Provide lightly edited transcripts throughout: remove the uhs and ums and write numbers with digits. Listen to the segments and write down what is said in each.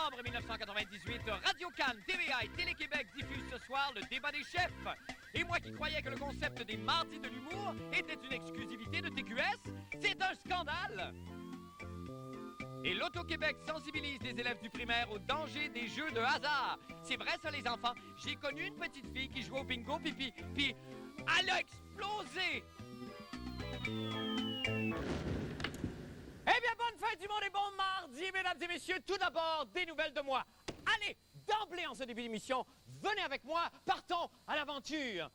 novembre 1998, Radio Cannes, TVA et Télé-Québec diffusent ce soir le débat des chefs. Et moi qui croyais que le concept des mardis de l'humour était une exclusivité de TQS, c'est un scandale! Et l'Auto-Québec sensibilise les élèves du primaire au danger des jeux de hasard. C'est vrai ça, les enfants. J'ai connu une petite fille qui jouait au bingo, puis elle a explosé! Eh bien, bonne fête du monde et bon mardi, mesdames et messieurs. Tout d'abord, des nouvelles de moi. Allez, d'emblée en ce début d'émission, venez avec moi, partons à l'aventure.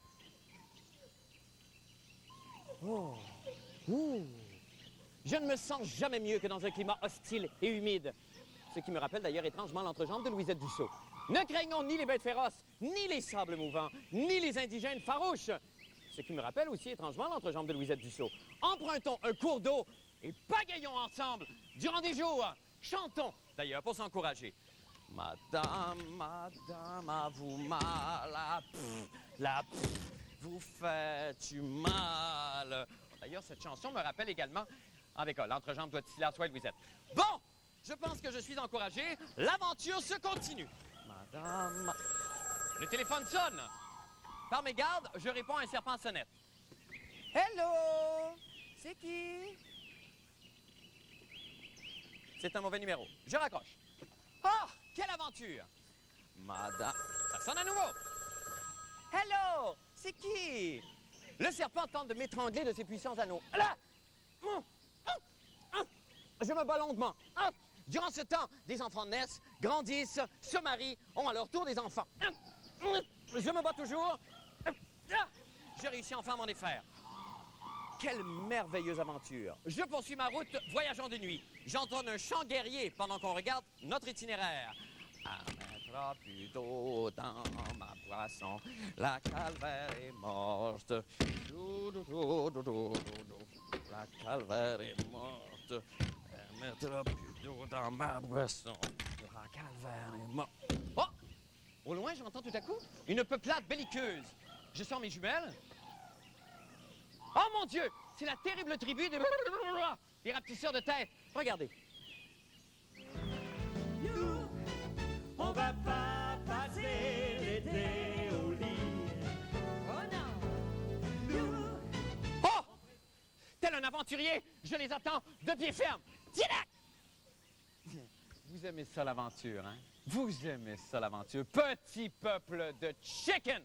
Oh. Ouh. Je ne me sens jamais mieux que dans un climat hostile et humide. Ce qui me rappelle d'ailleurs étrangement l'entrejambe de Louisette Dussault. Ne craignons ni les bêtes féroces, ni les sables mouvants, ni les indigènes farouches. Ce qui me rappelle aussi étrangement l'entrejambe de Louisette Dussault. Empruntons un cours d'eau et bagaillons ensemble durant des jours. Chantons, d'ailleurs, pour s'encourager. Madame, madame, à vous mal, vous faites du mal. D'ailleurs, cette chanson me rappelle également... En école, l'entrejambe doit être là, soit Louisette. Bon, je pense que je suis encouragé. L'aventure se continue. Madame... Le téléphone sonne. Par mégarde, je réponds à un serpent sonnette. Hello! C'est qui? C'est un mauvais numéro. Je raccroche. Ah! Quelle aventure! Madame... Ça sonne à nouveau. Hello! C'est qui? Le serpent tente de m'étrangler de ses puissants anneaux. Là! Je me bats longuement. Durant ce temps, des enfants naissent, grandissent, se marient, ont à leur tour des enfants. Je me bats toujours. J'ai réussi enfin à m'en défaire. Quelle merveilleuse aventure. Je poursuis ma route, voyageant de nuit. J'entonne un chant guerrier pendant qu'on regarde notre itinéraire. À mettre plus d'eau dans ma boisson, la calvaire est morte. La calvaire est morte. À mettre plus d'eau dans ma boisson, la calvaire est morte. Oh! Au loin, j'entends tout à coup une peuplade belliqueuse. Je sens mes jumelles. Oh mon Dieu! C'est la terrible tribu des rapetisseurs de tête. Regardez. Nous, on va pas passer l'été au lit. Oh non! Nous, Oh! Tel un aventurier, je les attends de pied ferme. Tiens-là! Vous aimez ça, l'aventure, hein? Vous aimez ça, l'aventure. Petit peuple de chicken!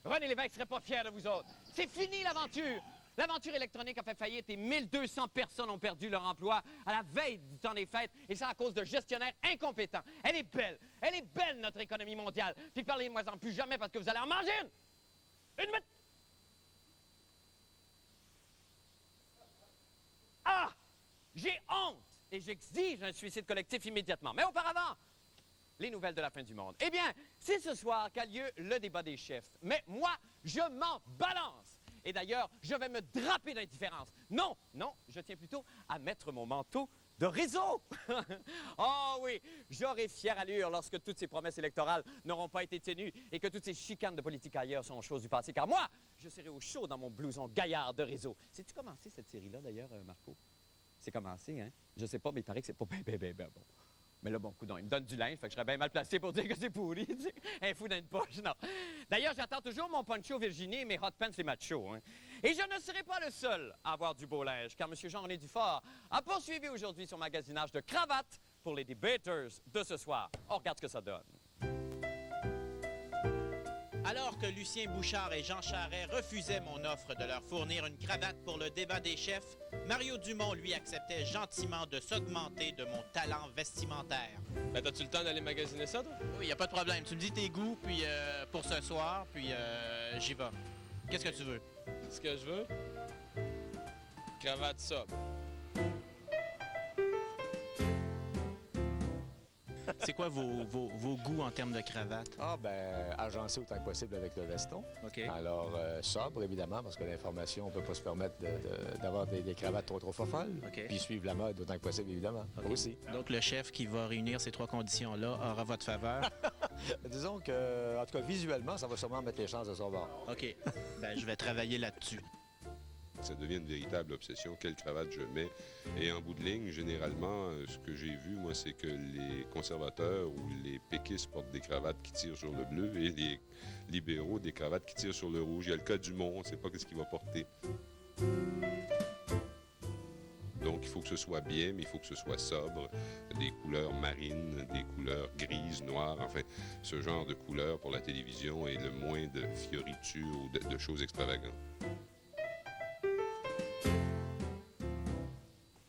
René Lévesque serait pas fier de vous autres. C'est fini, l'aventure! L'aventure électronique a fait faillite et 1200 personnes ont perdu leur emploi à la veille du temps des fêtes, et ça à cause de gestionnaires incompétents. Elle est belle, notre économie mondiale. Puis parlez-moi-en plus jamais parce que vous allez en manger une! Une... Ah! J'ai honte et j'exige un suicide collectif immédiatement. Mais auparavant, les nouvelles de la fin du monde. Eh bien, c'est ce soir qu'a lieu le débat des chefs. Mais moi, je m'en balance. Et d'ailleurs, je vais me draper d'indifférence. Non, je tiens plutôt à mettre mon manteau de réseau. Oh oui, j'aurai fière allure lorsque toutes ces promesses électorales n'auront pas été tenues et que toutes ces chicanes de politique ailleurs sont choses du passé. Car moi, je serai au chaud dans mon blouson gaillard de réseau. Sais-tu commencé cette série-là, d'ailleurs, Marco? C'est commencé, hein? Je sais pas, mais il paraît que c'est pas bon. Mais là, bon, coudonc, il me donne du linge, fait que je serais bien mal placé pour dire que c'est pourri, tu sais. Un fou dans une poche, non. D'ailleurs, j'attends toujours mon poncho Virginie et mes hot pants et machos, hein. Et je ne serai pas le seul à avoir du beau linge, car M. Jean-René Dufort a poursuivi aujourd'hui son magasinage de cravates pour les debaters de ce soir. On regarde ce que ça donne. Alors que Lucien Bouchard et Jean Charest refusaient mon offre de leur fournir une cravate pour le débat des chefs, Mario Dumont, lui, acceptait gentiment de s'augmenter de mon talent vestimentaire. Ben, t'as-tu le temps d'aller magasiner ça, toi? Oui, y a pas de problème. Tu me dis tes goûts, puis pour ce soir, puis j'y vais. Qu'est-ce que tu veux? Ce que je veux? Cravate sobre. C'est quoi vos goûts en termes de cravate? Ah, ben, agencé autant que possible avec le veston. OK. Alors, sobre, évidemment, parce que l'information, on peut pas se permettre d'avoir des cravates trop folles. OK. Puis suivre la mode autant que possible, évidemment. OK. Aussi. Donc, le chef qui va réunir ces trois conditions-là aura votre faveur? Disons que, en tout cas, visuellement, ça va sûrement mettre les chances de son bord. OK. Ben, je vais travailler là-dessus. Ça devient une véritable obsession. Quelle cravate je mets? Et en bout de ligne, généralement, ce que j'ai vu, moi, c'est que les conservateurs ou les péquistes portent des cravates qui tirent sur le bleu et les libéraux des cravates qui tirent sur le rouge. Il y a le cas Dumont, on ne sait pas ce qu'il va porter. Donc, il faut que ce soit bien, mais il faut que ce soit sobre. Des couleurs marines, des couleurs grises, noires, enfin, ce genre de couleurs pour la télévision et le moins de fioritures ou de choses extravagantes.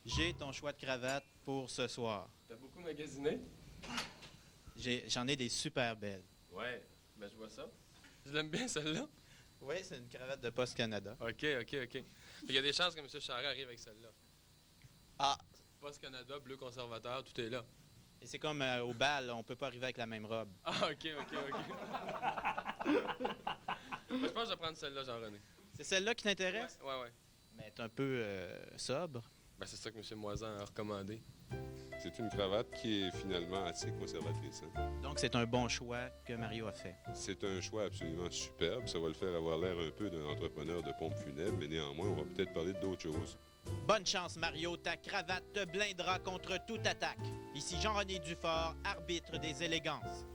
J'ai ton choix de cravate pour ce soir. T'as beaucoup magasiné? J'en ai des super belles. Ouais, ben je vois ça. Je l'aime bien celle-là. Oui, c'est une cravate de Post Canada. OK. Il y a des chances que M. Charret arrive avec celle-là. Ah! Post Canada, bleu conservateur, tout est là. Et c'est comme au bal, on peut pas arriver avec la même robe. Ah, OK. Moi, je pense que je vais prendre celle-là, Jean-René. C'est celle-là qui t'intéresse? Ouais. Mais elle est un peu sobre. Ben, c'est ça que M. Moisan a recommandé. C'est une cravate qui est finalement assez conservatrice. Hein? Donc, c'est un bon choix que Mario a fait. C'est un choix absolument superbe. Ça va le faire avoir l'air un peu d'un entrepreneur de pompes funèbres, mais néanmoins, on va peut-être parler d'autres choses. Bonne chance, Mario. Ta cravate te blindera contre toute attaque. Ici Jean-René Dufort, arbitre des élégances.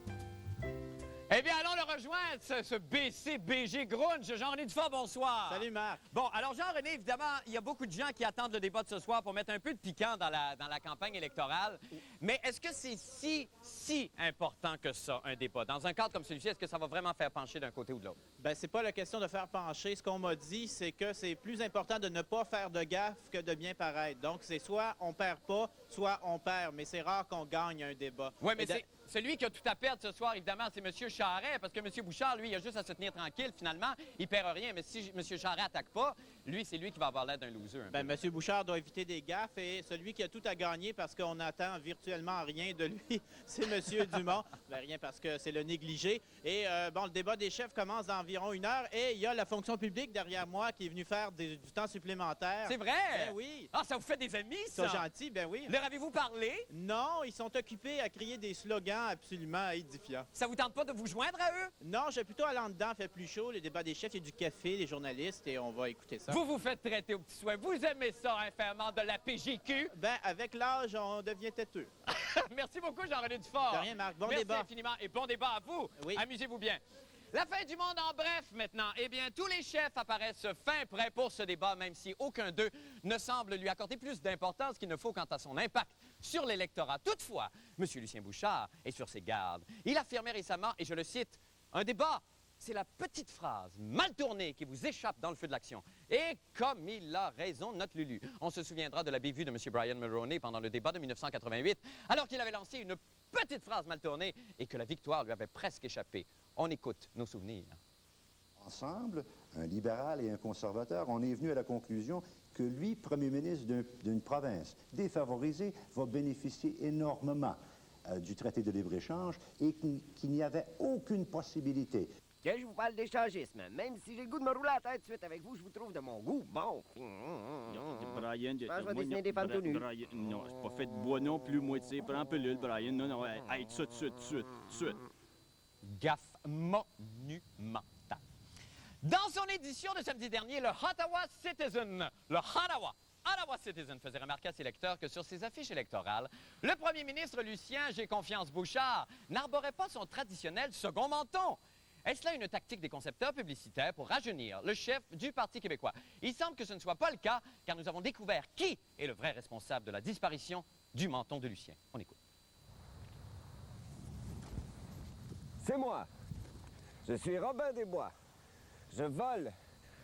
Eh bien, allons le rejoindre, ce BCBG Grunge. Jean-René Dufort, bonsoir. Salut, Marc. Bon, alors Jean-René, évidemment, il y a beaucoup de gens qui attendent le débat de ce soir pour mettre un peu de piquant dans la campagne électorale. Mais est-ce que c'est si important que ça, un débat? Dans un cadre comme celui-ci, est-ce que ça va vraiment faire pencher d'un côté ou de l'autre? Ben, c'est pas la question de faire pencher. Ce qu'on m'a dit, c'est que c'est plus important de ne pas faire de gaffe que de bien paraître. Donc, c'est soit on perd pas, soit on perd. Mais c'est rare qu'on gagne un débat. Oui, mais c'est celui qui a tout à perdre ce soir, évidemment, c'est M. Charret, parce que M. Bouchard, lui, il a juste à se tenir tranquille, finalement. Il perd rien, mais si M. Charret attaque pas, lui, c'est lui qui va avoir l'air d'un loser. Ben, M. Bouchard doit éviter des gaffes et celui qui a tout à gagner parce qu'on n'attend virtuellement rien de lui, c'est M. Dumont. Ben, rien parce que c'est le négligé. Et bon, le débat des chefs commence dans environ 1 heure et il y a la fonction publique derrière moi qui est venue faire du temps supplémentaire. C'est vrai? Ben oui. Ah, ça vous fait des amis, ça? C'est gentil, ben oui. Leur avez-vous parlé? Non, ils sont occupés à crier des slogans absolument édifiants. Ça vous tente pas de vous joindre à eux? Non, j'ai plutôt aller en dedans, fait plus chaud. Le débat des chefs, il y a du café, les journalistes, et on va écouter ça. Vous vous faites traiter au petit soin. Vous aimez ça, un ferment de la PGQ? Ben, avec l'âge, on devient têteux. Merci beaucoup, Jean-René Dufort. De rien, Marc. Bon Merci débat. infiniment et bon débat à vous. Oui. Amusez-vous bien. La fin du monde en bref maintenant. Eh bien, tous les chefs apparaissent fin prêts pour ce débat, même si aucun d'eux ne semble lui accorder plus d'importance qu'il ne faut quant à son impact sur l'électorat. Toutefois, M. Lucien Bouchard est sur ses gardes. Il affirmait récemment, et je le cite, « Un débat, c'est la petite phrase mal tournée qui vous échappe dans le feu de l'action. » Et comme il a raison, notre Lulu. On se souviendra de la bévue de M. Brian Mulroney pendant le débat de 1988, alors qu'il avait lancé une petite phrase mal tournée et que la victoire lui avait presque échappé. On écoute nos souvenirs. Ensemble, un libéral et un conservateur, on est venu à la conclusion que lui, premier ministre d'une province défavorisée, va bénéficier énormément du traité de libre-échange et qu'il n'y avait aucune possibilité. Que je vous parle d'échangisme. Même si j'ai le goût de me rouler la tête tout de suite avec vous, je vous trouve de mon goût. Bon. Brian, Je pense que je vais dessiner des femmes tout nues. Brian, non, c'est pas fait de bois non plus, moi, tu sais. Prends un pilule, Brian. Non, hey, tout de suite. Gaffe monumentale. Dans son édition de samedi dernier, le Ottawa Citizen faisait remarquer à ses lecteurs que sur ses affiches électorales, le premier ministre Lucien J'ai confiance Bouchard n'arborait pas son traditionnel second menton. Est-ce là une tactique des concepteurs publicitaires pour rajeunir le chef du Parti québécois? Il semble que ce ne soit pas le cas, car nous avons découvert qui est le vrai responsable de la disparition du menton de Lucien. On écoute. C'est moi. Je suis Robin des Bois. Je vole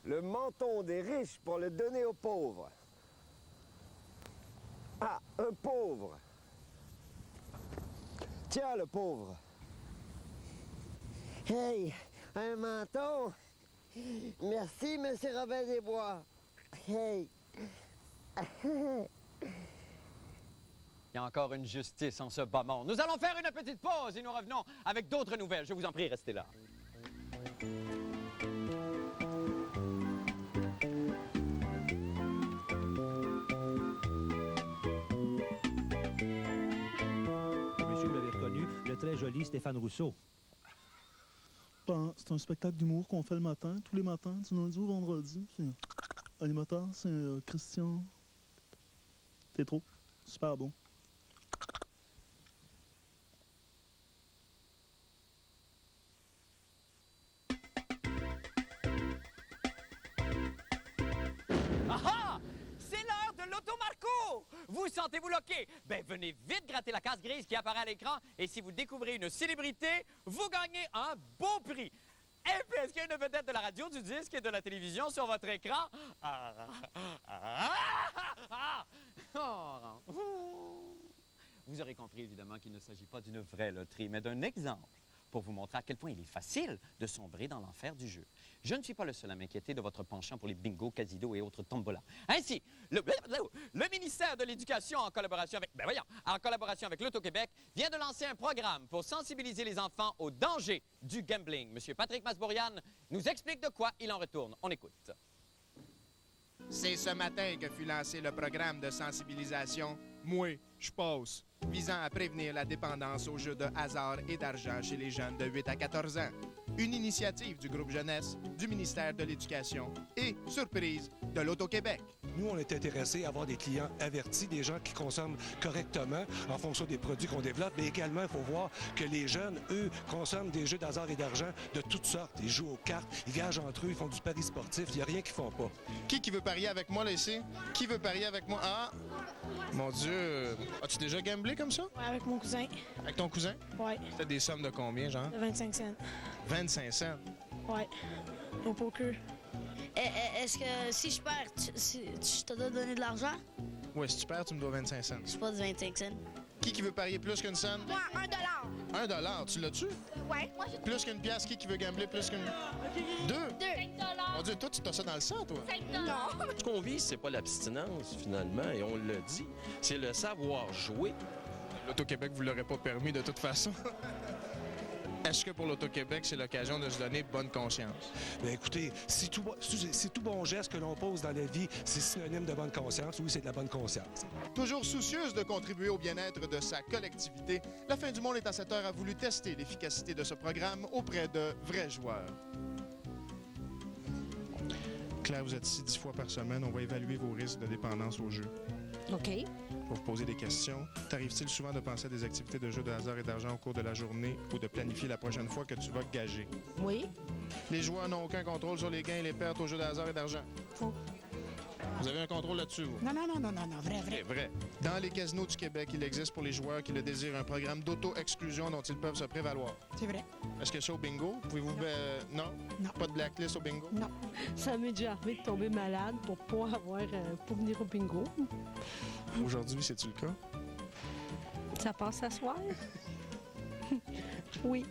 le menton des riches pour le donner aux pauvres. Ah, un pauvre. Tiens, le pauvre. Hey, un menton. Merci, monsieur Robin des Bois. Hey. Il y a encore une justice en ce bas monde. Nous allons faire une petite pause et nous revenons avec d'autres nouvelles. Je vous en prie, restez là. Monsieur, vous l'avez reconnu, le très joli Stéphane Rousseau. C'est un spectacle d'humour qu'on fait le matin, tous les matins, du lundi au vendredi. animateur, c'est Christian. T'es trop. Super bon. Ah! C'est l'heure de l'automarco! Vous sentez-vous loqué? Ben, venez vite gratter la case grise qui apparaît à l'écran et si vous découvrez une célébrité, vous gagnez un beau prix. Et puis, est-ce qu'il y a une vedette de la radio, du disque et de la télévision sur votre écran? Vous aurez compris, évidemment, qu'il ne s'agit pas d'une vraie loterie, mais d'un exemple pour vous montrer à quel point il est facile de sombrer dans l'enfer du jeu. Je ne suis pas le seul à m'inquiéter de votre penchant pour les bingos, casinos et autres tombolas. Ainsi, le ministère de l'Éducation, en collaboration avec l'Auto-Québec, vient de lancer un programme pour sensibiliser les enfants au danger du gambling. Monsieur Patrick Masbourian nous explique de quoi il en retourne. On écoute. C'est ce matin que fut lancé le programme de sensibilisation « Moi, je passe », visant à prévenir la dépendance aux jeux de hasard et d'argent chez les jeunes de 8 à 14 ans. Une initiative du groupe jeunesse, du ministère de l'Éducation et, surprise, de l'Auto-Québec. Nous, on est intéressés à avoir des clients avertis, des gens qui consomment correctement en fonction des produits qu'on développe, mais également, il faut voir que les jeunes, eux, consomment des jeux d'hasard et d'argent de toutes sortes. Ils jouent aux cartes, ils gagent entre eux, ils font du pari sportif, il n'y a rien qu'ils font pas. Qui veut parier avec moi, là, ici? Qui veut parier avec moi? Ah! Mon Dieu! As-tu déjà gamblé comme ça? Ouais, avec mon cousin. Avec ton cousin? Ouais. C'était des sommes de combien, genre? De 25 cents. 25 cents? Ouais. Au poker. Est-ce que si je perds, je te dois donner de l'argent? Oui, si tu perds, tu me dois 25 cents. C'est pas de 25 cents. Qui veut parier plus qu'une scène? Moi, $1. $1, tu l'as-tu? Ouais. Moi, j'ai Plus qu'une pièce, qui veut gambler plus qu'une... 2? 5 Mon Dieu, toi, tu t'as ça dans le sang, toi? 5 Non. Ce qu'on vise, c'est pas l'abstinence, finalement, et on le dit, c'est le savoir jouer. L'Auto-Québec vous l'aurait pas permis de toute façon. Est-ce que pour l'Auto-Québec, c'est l'occasion de se donner bonne conscience? Bien, écoutez, si tout bon geste que l'on pose dans la vie, c'est synonyme de bonne conscience, oui, c'est de la bonne conscience. Toujours soucieuse de contribuer au bien-être de sa collectivité, La Fin du Monde est à cette heure a voulu tester l'efficacité de ce programme auprès de vrais joueurs. Claire, vous êtes ici 10 fois par semaine. On va évaluer vos risques de dépendance au jeu. OK. Pour vous poser des questions, t'arrive-t-il souvent de penser à des activités de jeu de hasard et d'argent au cours de la journée ou de planifier la prochaine fois que tu vas gager? Oui. Les joueurs n'ont aucun contrôle sur les gains et les pertes au jeu de hasard et d'argent. Faux. Vous avez un contrôle là-dessus, vous? Non, vrai. C'est vrai. Dans les casinos du Québec, il existe pour les joueurs qui le désirent un programme d'auto-exclusion dont ils peuvent se prévaloir. C'est vrai. Est-ce que c'est au bingo? Pouvez-vous... Non. Non. Pas de blacklist au bingo? Non. Ça m'est déjà arrivé de tomber malade pour pas avoir... pour venir au bingo. Aujourd'hui, c'est-tu le cas? Ça passe à soir? Oui.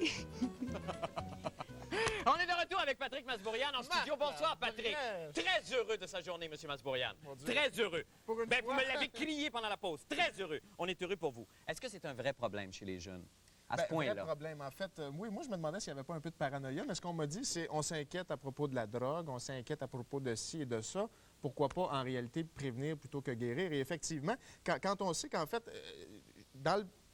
On est de retour avec Patrick Masbourian en studio. Bonsoir, Patrick. Très heureux de sa journée, Monsieur Masbourian. Très heureux. Ben, vous me l'avez crié pendant la pause. Très heureux. On est heureux pour vous. Est-ce que c'est un vrai problème chez les jeunes? À ce point-là. Vrai problème. En fait, oui, moi, je me demandais s'il n'y avait pas un peu de paranoïa, mais ce qu'on m'a dit, c'est on s'inquiète à propos de la drogue, on s'inquiète à propos de ci et de ça. Pourquoi pas, en réalité, prévenir plutôt que guérir? Et effectivement, quand on sait qu'en fait,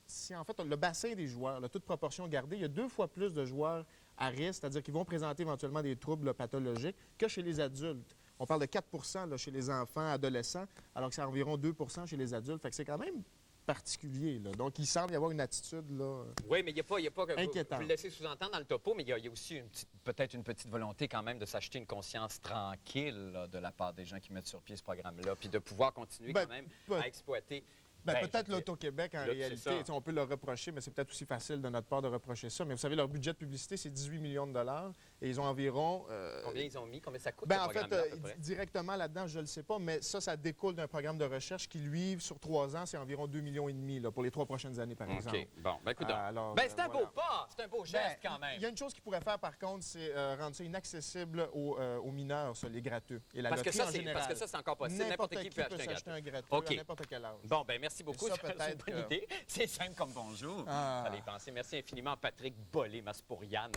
si en fait, le bassin des joueurs, toute proportion gardée, il y a 2 fois plus de joueurs à risque, c'est-à-dire qu'ils vont présenter éventuellement des troubles pathologiques que chez les adultes. On parle de 4 là, chez les enfants, adolescents, alors que c'est environ 2 chez les adultes. Fait que c'est quand même particulier, là. Donc, il semble y avoir une attitude, là, oui, mais il n'y a pas inquiétante. Vous le laissez sous-entendre dans le topo, mais il y a aussi peut-être une petite volonté quand même de s'acheter une conscience tranquille là, de la part des gens qui mettent sur pied ce programme-là, puis de pouvoir continuer quand même à exploiter. Peut-être l'Auto-Québec, en réalité, on peut leur reprocher, mais c'est peut-être aussi facile de notre part de reprocher ça. Mais vous savez, leur budget de publicité, c'est 18 millions de dollars et ils ont environ... Combien ils ont mis? Combien ça coûte, en fait, directement là-dedans, je ne le sais pas, mais ça découle d'un programme de recherche qui, lui, sur 3 ans, c'est environ 2,5 millions là, pour les 3 prochaines années, par exemple. OK. Bon, écoute c'est un beau pas! C'est un beau geste, quand même. Il y a une chose qu'ils pourraient faire, par contre, c'est rendre ça inaccessible aux mineurs, ça, les gratteux. Et la parce que loterie, en général. Parce que ça, c'est encore possible. N'importe qui peut acheter un gratteux à n'importe quel âge. Bon, bien, merci beaucoup. Ça, c'est une bonne idée. C'est simple comme bonjour. Allez penser. Merci infiniment, Patrick Bollé-Maspourian.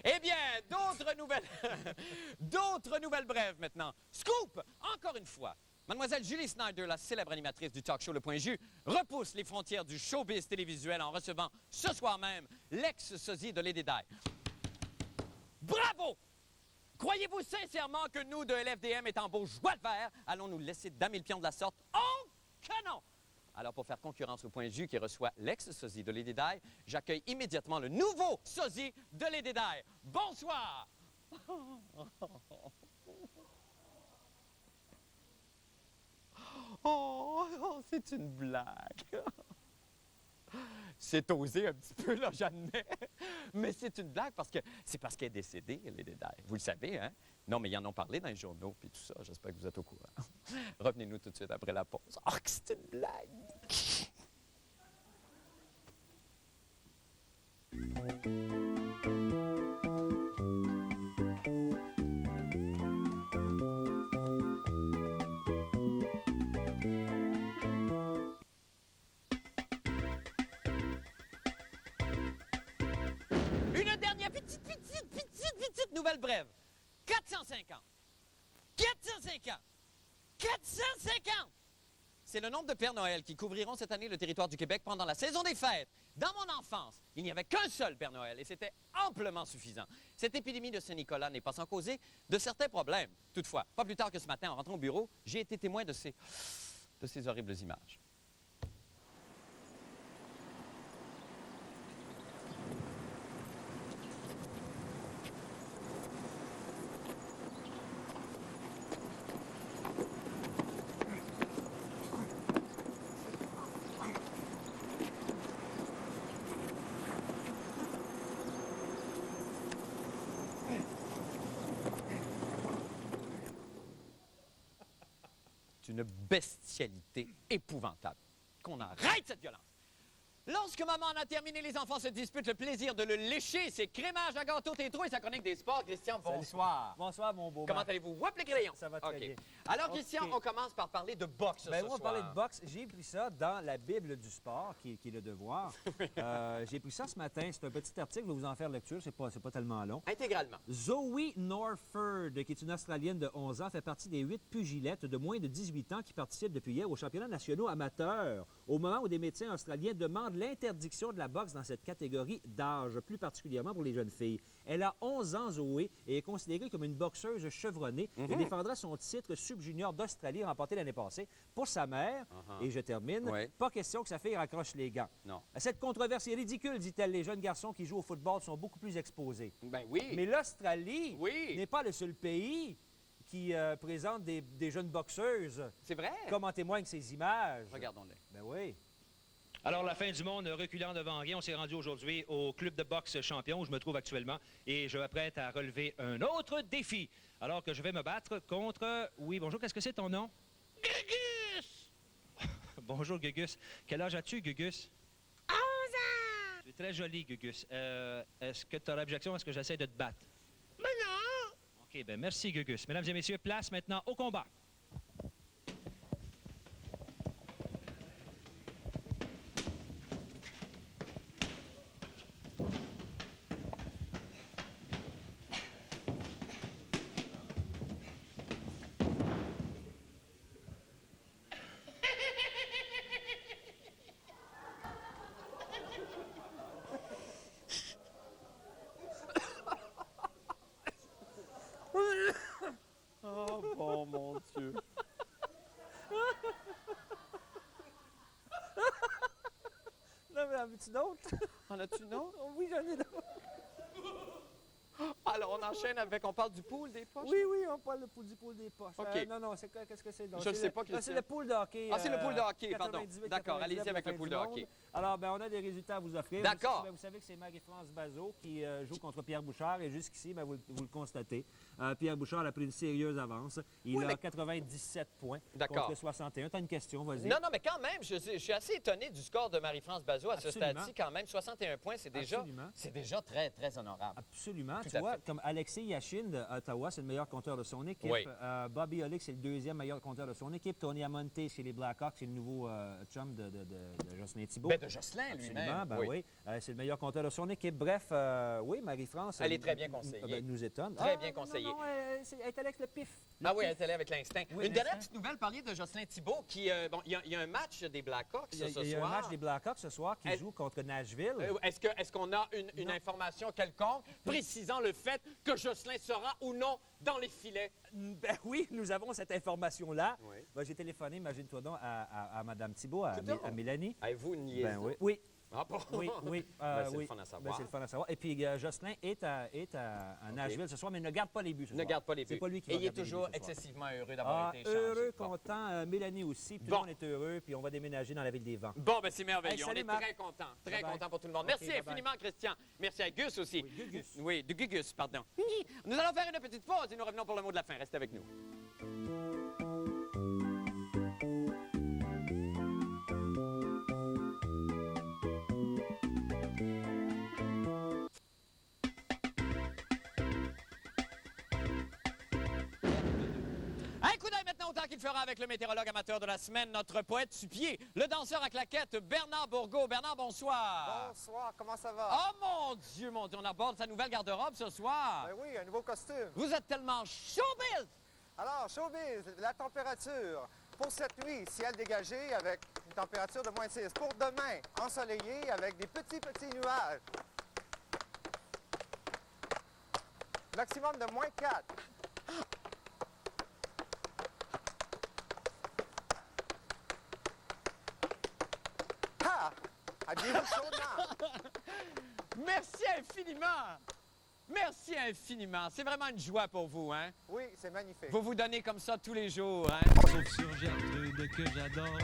Eh bien, d'autres nouvelles brèves maintenant. Scoop! Encore une fois, Mademoiselle Julie Snyder, la célèbre animatrice du talk show Le Point Jus, repousse les frontières du showbiz télévisuel en recevant ce soir même l'ex-sosie de Lady Di. Bravo! Croyez-vous sincèrement que nous, de LFDM, étant beaux joie de vert, allons nous laisser damer le pion de la sorte? Oh que non! Alors, pour faire concurrence au point de vue qui reçoit l'ex-sosie de Lady Di, j'accueille immédiatement le nouveau sosie de Lady Di. Bonsoir! Oh, c'est une blague. C'est osé un petit peu, là, j'admets. Mais c'est une blague parce qu'elle est décédée, Lady Di. Vous le savez, hein? Non, mais ils en ont parlé dans les journaux puis tout ça. J'espère que vous êtes au courant. Revenez-nous tout de suite après la pause. Oh, que c'est une blague! Une dernière petite nouvelle brève. 450. 450. 450! C'est le nombre de Pères Noël qui couvriront cette année le territoire du Québec pendant la saison des fêtes. Dans mon enfance, il n'y avait qu'un seul Père Noël et c'était amplement suffisant. Cette épidémie de Saint-Nicolas n'est pas sans causer de certains problèmes. Toutefois, pas plus tard que ce matin, en rentrant au bureau, j'ai été témoin de ces horribles images. Une bestialité épouvantable. Qu'on arrête cette violence. Lorsque maman en a terminé, les enfants se disputent le plaisir de le lécher. C'est crémage à gâteau, tétro et ça connecte des sports. Christian, bonsoir. Bonsoir, mon beau. Comment allez-vous? Whoop les crayons. Ça va très bien. Alors, Christian, on commence par parler de boxe ce on va soir. parler de boxe. J'ai pris ça dans la Bible du sport, qui est le devoir. J'ai pris ça ce matin. C'est un petit article, je vais vous en faire lecture. C'est pas tellement long. Intégralement. Zoe Norford, qui est une Australienne de 11 ans, fait partie des 8 pugilettes de moins de 18 ans qui participent depuis hier aux championnats nationaux amateurs, au moment où des médecins australiens demandent l'interdiction de la boxe dans cette catégorie d'âge, plus particulièrement pour les jeunes filles. Elle a 11 ans, Zoé, et est considérée comme une boxeuse chevronnée. Elle défendra son titre sub-junior d'Australie remporté l'année passée. Pour sa mère, et je termine, pas question que sa fille raccroche les gants. Non. Cette controverse est ridicule, dit-elle. Les jeunes garçons qui jouent au football sont beaucoup plus exposés. Ben oui. Mais l'Australie n'est pas le seul pays qui présente des jeunes boxeuses. C'est vrai. Comme en témoignent ces images. Regardons-les. Ben oui. Alors, la fin du monde, reculant devant rien, on s'est rendu aujourd'hui au club de boxe champion où je me trouve actuellement et je m'apprête à relever un autre défi. Alors que je vais me battre contre... Oui, bonjour, qu'est-ce que c'est ton nom? Gugus! Bonjour, Gugus. Quel âge as-tu, Gugus? 11 ans! Tu es très joli, Gugus. Est-ce que tu as l'objection à ce que j'essaie de te battre? Mais non! OK, bien, merci, Gugus. Mesdames et messieurs, place maintenant au combat. Oh, bon, mon Dieu. Non, mais en veux-tu d'autres? En as-tu une autre? Oui, j'en ai d'autres. Alors, on enchaîne avec... On parle du pool des poches? Oui, oui, on parle du pool des poches. OK. Non, non, c'est quoi? Qu'est-ce que c'est? Donc, Je ne sais pas. c'est le pool de hockey. Ah, c'est le pool de hockey, pardon. 98, D'accord, 99, allez-y avec la le fin pool du de monde. hockey. Alors, ben, on a des résultats à vous offrir. D'accord. Vous savez que c'est Marie-France Bazot qui joue contre Pierre Bouchard. Et jusqu'ici, ben, vous le constatez, Pierre Bouchard a pris une sérieuse avance. Il a 97 points contre 61. Tu as une question, vas-y. Non, non, mais quand même, je suis assez étonné du score de Marie-France Bazot à ce stade-ci. Quand même, 61 points, c'est déjà très, très honorable. Absolument. Tu vois, comme Alexis Yashin d'Ottawa, c'est le meilleur compteur de son équipe. Oui. Bobby Olick, c'est le deuxième meilleur compteur de son équipe. Tony Amonte, chez les Blackhawks, c'est le nouveau chum de Jocelyn Thibault. Ben, de Jocelyn lui-même. Ben oui. C'est le meilleur compteur de son équipe. Bref, oui, Marie-France... Elle est très bien conseillée. Nous étonne. Très bien conseillée. Non, elle est avec le pif. Ah oui, elle est allée avec l'instinct. Oui, Une dernière petite nouvelle, parliez de Jocelyn Thibault, qui... bon, il y a un match des Blackhawks ce soir. Il y a un match des Blackhawks ce soir qui joue contre Nashville. Est-ce qu'on a une information quelconque précisant le fait peut-être que Jocelyn sera ou non dans les filets? Ben oui, nous avons cette information-là. Oui. Ben, j'ai téléphoné, imagine-toi donc, à Mme Thibault, à Mélanie. Avez-vous niaisé? Ben oui. Oui. Ah bon? Oui, oui. C'est oui. le fun à savoir. Ben, c'est le fun à savoir. Et puis, Jocelyn est à Nashville ce soir, mais ne garde pas les buts ce soir. Ne garde pas les buts. C'est pas lui qui Et va il est garder les toujours buts ce soir. excessivement heureux d'avoir été échangé. Heureux, Bon. content. Mélanie aussi. Puis tout le monde est heureux. Puis on va déménager dans la ville des vents. Bon, ben c'est merveilleux. Hey, On salut, est Marc. très contents. Très Bye-bye. contents pour tout le monde. OK, Merci bye-bye. infiniment, Christian. Merci à Gus aussi. Oui, Gugus. Oui, de Gugus, pardon. Nous allons faire une petite pause et nous revenons pour le mot de la fin. Restez avec nous. Un coup d'œil maintenant au temps qu'il fera avec le météorologue amateur de la semaine, notre poète su-pied, le danseur à claquettes, Bernard Bourgault. Bernard, bonsoir. Bonsoir, comment ça va? Oh mon Dieu, on aborde sa nouvelle garde-robe ce soir. Ben oui, un nouveau costume. Vous êtes tellement showbiz! Alors, showbiz, la température. Pour cette nuit, ciel dégagé avec une température de moins 6. Pour demain, ensoleillé avec des petits nuages. Maximum de moins 4. Ha! Habillez-vous chaudement. Merci infiniment! Merci infiniment. C'est vraiment une joie pour vous, hein? Oui, c'est magnifique. Vous vous donnez comme ça tous les jours, hein? Sauf sur Gertrude que j'adore.